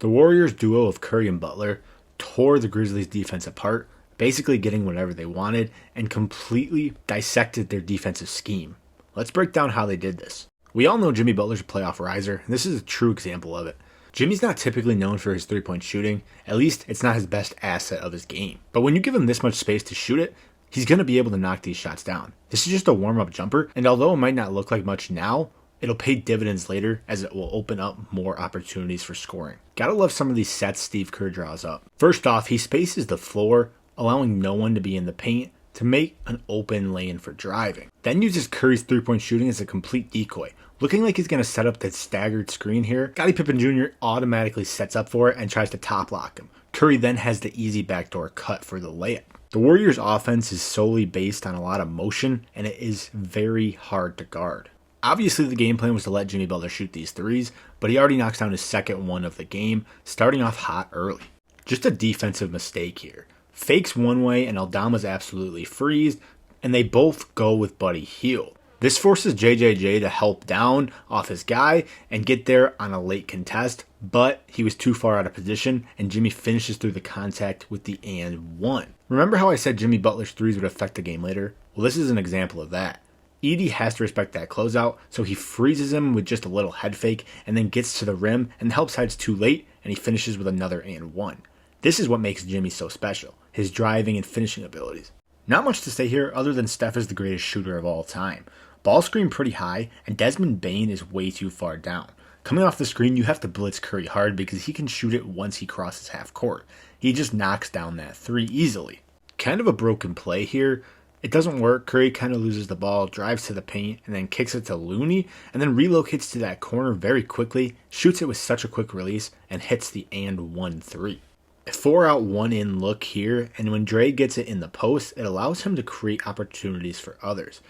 The Warriors duo of Curry and Butler tore the Grizzlies defense apart, basically getting whatever they wanted, and completely dissected their defensive scheme. Let's break down how they did this. We all know Jimmy Butler's a playoff riser, and this is a true example of it. Jimmy's not typically known for his three-point shooting, at least it's not his best asset of his game. But when you give him this much space to shoot it, he's going to be able to knock these shots down. This is just a warm-up jumper, and although it might not look like much now, it'll pay dividends later as it will open up more opportunities for scoring. Gotta love some of these sets Steve Kerr draws up. First off, he spaces the floor, allowing no one to be in the paint to make an open lane for driving. Then uses Curry's three-point shooting as a complete decoy. Looking like he's going to set up that staggered screen here, Scottie Pippen Jr. automatically sets up for it and tries to top lock him. Curry then has the easy backdoor cut for the layup. The Warriors' offense is solely based on a lot of motion, and it is very hard to guard. Obviously, the game plan was to let Jimmy Butler shoot these threes, but he already knocks down his second one of the game, starting off hot early. Just a defensive mistake here. Fakes one way and Aldama's absolutely freezed, and they both go with Buddy Hield. This forces JJJ to help down off his guy and get there on a late contest, but he was too far out of position, and Jimmy finishes through the contact with the and one. Remember how I said Jimmy Butler's threes would affect the game later? Well, this is an example of that. Edey has to respect that closeout, so he freezes him with just a little head fake and then gets to the rim, and the help side's too late, and he finishes with another and one. This is what makes Jimmy so special, his driving and finishing abilities. Not much to say here other than Steph is the greatest shooter of all time. Ball screen pretty high, and Desmond Bane is way too far down. Coming off the screen, you have to blitz Curry hard because he can shoot it once he crosses half court. He just knocks down that three easily. Kind of a broken play here. It doesn't work. Curry kind of loses the ball, drives to the paint, and then kicks it to Looney, and then relocates to that corner very quickly, shoots it with such a quick release, and hits the and 1-3. A 4-out 1-in look here, and when Dre gets it in the post, it allows him to create opportunities for others.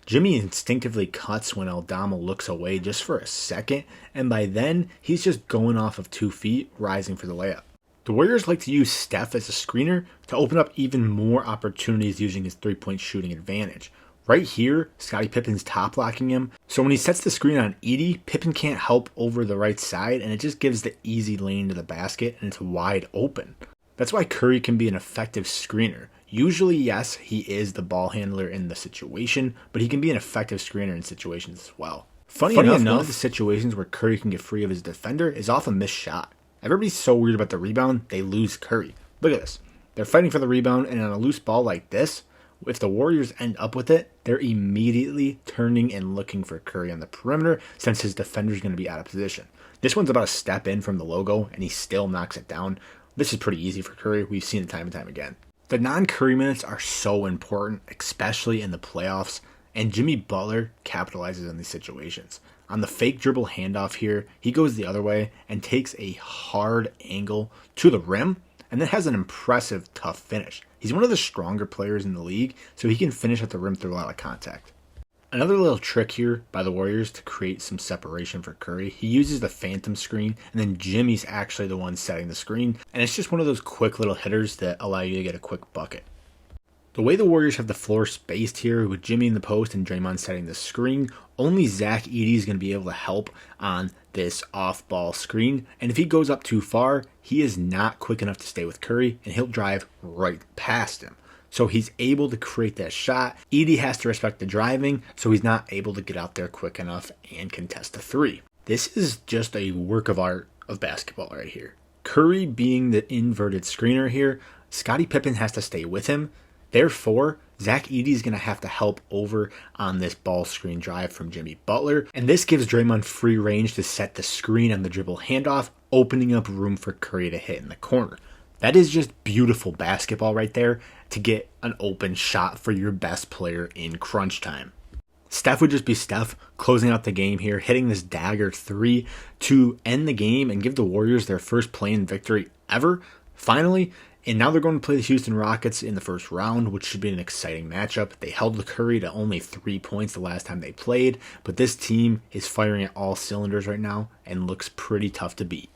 Jimmy instinctively cuts when Aldama looks away just for a second, and by then, he's just going off of 2 feet, rising for the layup. The Warriors like to use Steph as a screener to open up even more opportunities using his three-point shooting advantage. Right here, Scottie Pippen's top locking him, so when he sets the screen on Edey, Pippen can't help over the right side, and it just gives the easy lane to the basket, and it's wide open. That's why Curry can be an effective screener. Usually, yes, he is the ball handler in the situation, but he can be an effective screener in situations as well. Funny enough, one of the situations where Curry can get free of his defender is off a missed shot. Everybody's so weird about the rebound, they lose Curry. Look at this. They're fighting for the rebound, and on a loose ball like this, if the Warriors end up with it, they're immediately turning and looking for Curry on the perimeter since his defender's going to be out of position. This one's about a step in from the logo, and he still knocks it down. This is pretty easy for Curry. We've seen it time and time again. The non-Curry minutes are so important, especially in the playoffs, and Jimmy Butler capitalizes on these situations. On the fake dribble handoff here, he goes the other way and takes a hard angle to the rim, and then has an impressive, tough finish. He's one of the stronger players in the league, so he can finish at the rim through a lot of contact. Another little trick here by the Warriors to create some separation for Curry, he uses the phantom screen, and then Jimmy's actually the one setting the screen, and it's just one of those quick little hitters that allow you to get a quick bucket. The way the Warriors have the floor spaced here with Jimmy in the post and Draymond setting the screen, only Zach Edey is going to be able to help on this off-ball screen, and if he goes up too far, he is not quick enough to stay with Curry, and he'll drive right past him. So he's able to create that shot. Edey has to respect the driving, so he's not able to get out there quick enough and contest the three. This is just a work of art of basketball right here. Curry being the inverted screener here, Scottie Pippen has to stay with him. Therefore, Zach Edey is going to have to help over on this ball screen drive from Jimmy Butler, and this gives Draymond free range to set the screen on the dribble handoff, opening up room for Curry to hit in the corner. That is just beautiful basketball right there to get an open shot for your best player in crunch time. Steph would just be Steph, closing out the game here, hitting this dagger 3 to end the game and give the Warriors their first play-in victory ever, finally. And now they're going to play the Houston Rockets in the first round, which should be an exciting matchup. They held the Curry to only 3 points the last time they played, but this team is firing at all cylinders right now and looks pretty tough to beat.